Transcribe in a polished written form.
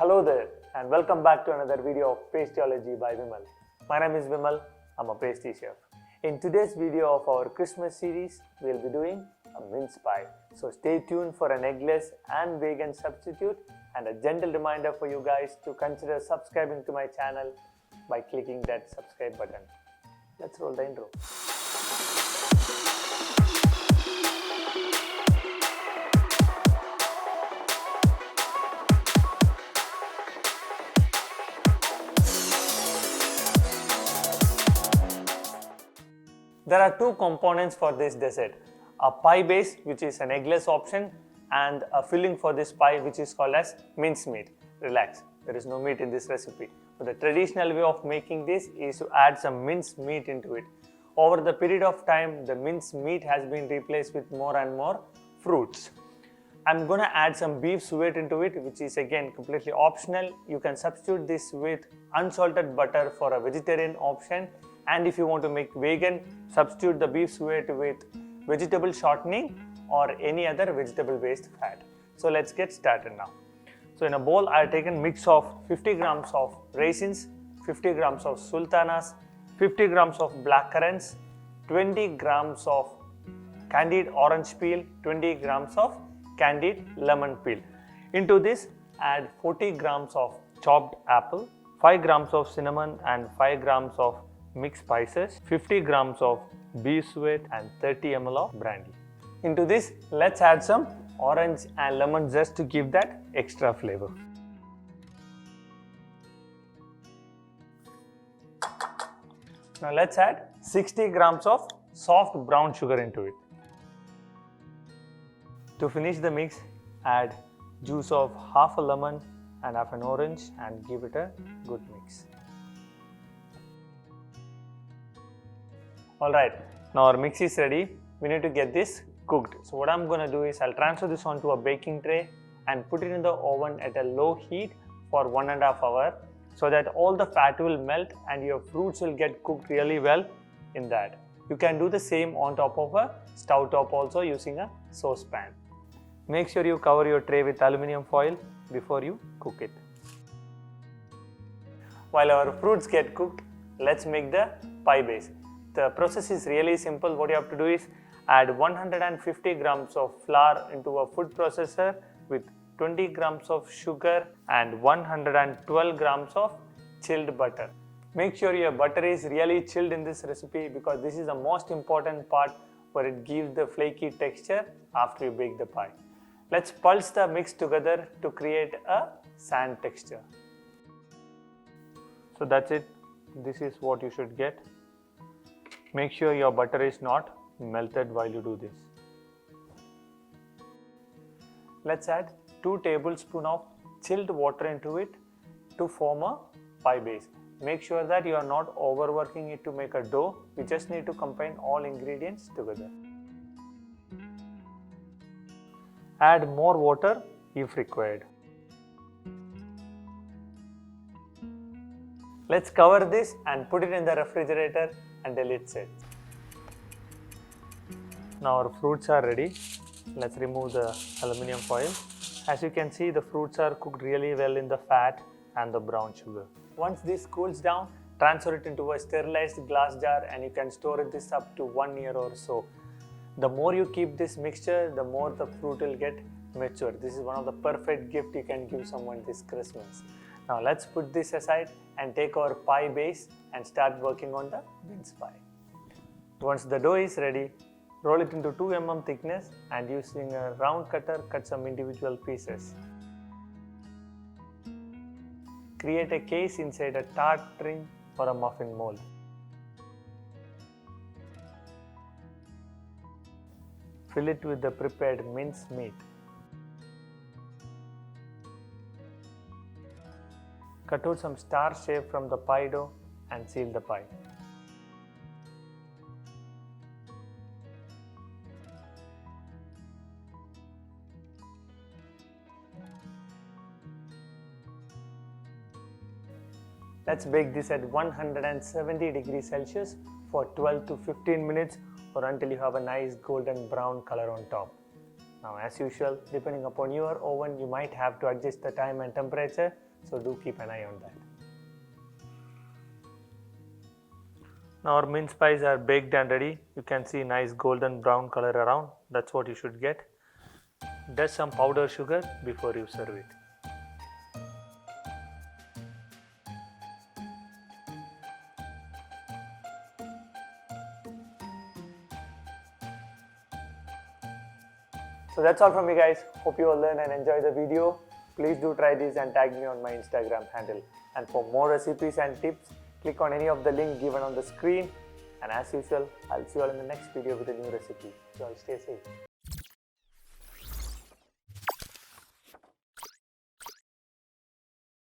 Hello there and welcome back to another video of Pastiology by Vimal. My name is Vimal, I'm a pastry chef. In today's video of our Christmas series, we'll be doing a mince pie. So stay tuned for an eggless and vegan substitute and a gentle reminder for you guys to consider subscribing to my channel by clicking that subscribe button. Let's roll the intro. There are two components for this dessert, a pie base which is an eggless option and a filling for this pie which is called as mincemeat. Relax, there is no meat in this recipe. But the traditional way of making this is to add some minced meat into it. Over the period of time, the minced meat has been replaced with more and more fruits. I'm going to add some beef suet into it, which is again completely optional. You can substitute this with unsalted butter for a vegetarian option. And if you want to make vegan, substitute the beef suet with vegetable shortening or any other vegetable based fat. So let's get started now. So in a bowl, I have taken mix of 50 grams of raisins, 50 grams of sultanas, 50 grams of blackcurrants, 20 grams of candied orange peel, 20 grams of candied lemon peel. Into this, add 40 grams of chopped apple, 5 grams of cinnamon and 5 grams of mixed spices, 50 grams of beef suet and 30 ml of brandy. Into this, let's add some orange and lemon zest to give that extra flavor. Now let's add 60 grams of soft brown sugar into it. To finish the mix, add juice of half a lemon and half an orange and give it a good mix. Alright, now our mix is ready. We need to get this cooked. So what I'm going to do is I'll transfer this onto a baking tray and put it in the oven at a low heat for 1.5 hours so that all the fat will melt and your fruits will get cooked really well in that. You can do the same on top of a stove top also using a saucepan. Make sure you cover your tray with aluminium foil before you cook it. While our fruits get cooked, let's make the pie base. The process is really simple. What you have to do is add 150 grams of flour into a food processor with 20 grams of sugar and 112 grams of chilled butter. Make sure your butter is really chilled in this recipe because this is the most important part where it gives the flaky texture after you bake the pie. Let's pulse the mix together to create a sand texture. So that's it. This is what you should get. Make sure your butter is not melted while you do this. Let's add 2 tablespoons of chilled water into it to form a pie base. Make sure that you are not overworking it to make a dough. We just need to combine all ingredients together. Add more water if required. Let's cover this and put it in the refrigerator until it's set. Now our fruits are ready. Let's remove the aluminium foil. As you can see, the fruits are cooked really well in the fat and the brown sugar. Once this cools down, transfer it into a sterilized glass jar and you can store this up to 1 year or so. The more you keep this mixture, the more the fruit will get mature. This is one of the perfect gift you can give someone this Christmas. Now let's put this aside and take our pie base and start working on the mince pie. Once the dough is ready, roll it into 2 mm thickness and using a round cutter, cut some individual pieces. Create a case inside a tart ring or a muffin mold. Fill it with the prepared mince meat. Cut out some star shape from the pie dough and seal the pie. Let's bake this at 170 degrees Celsius for 12 to 15 minutes or until you have a nice golden brown color on top. Now as usual, depending upon your oven, you might have to adjust the time and temperature So do keep an eye on that. Now our mince pies are baked and ready. You can see nice golden brown color around. That's what you should get. Dust some powdered sugar before you serve it. So that's all from me guys. Hope you all learn and enjoy the video. Please do try this and tag me on my Instagram handle. And for more recipes and tips, click on any of the link given on the screen. And as usual, I'll see you all in the next video with a new recipe. So stay safe.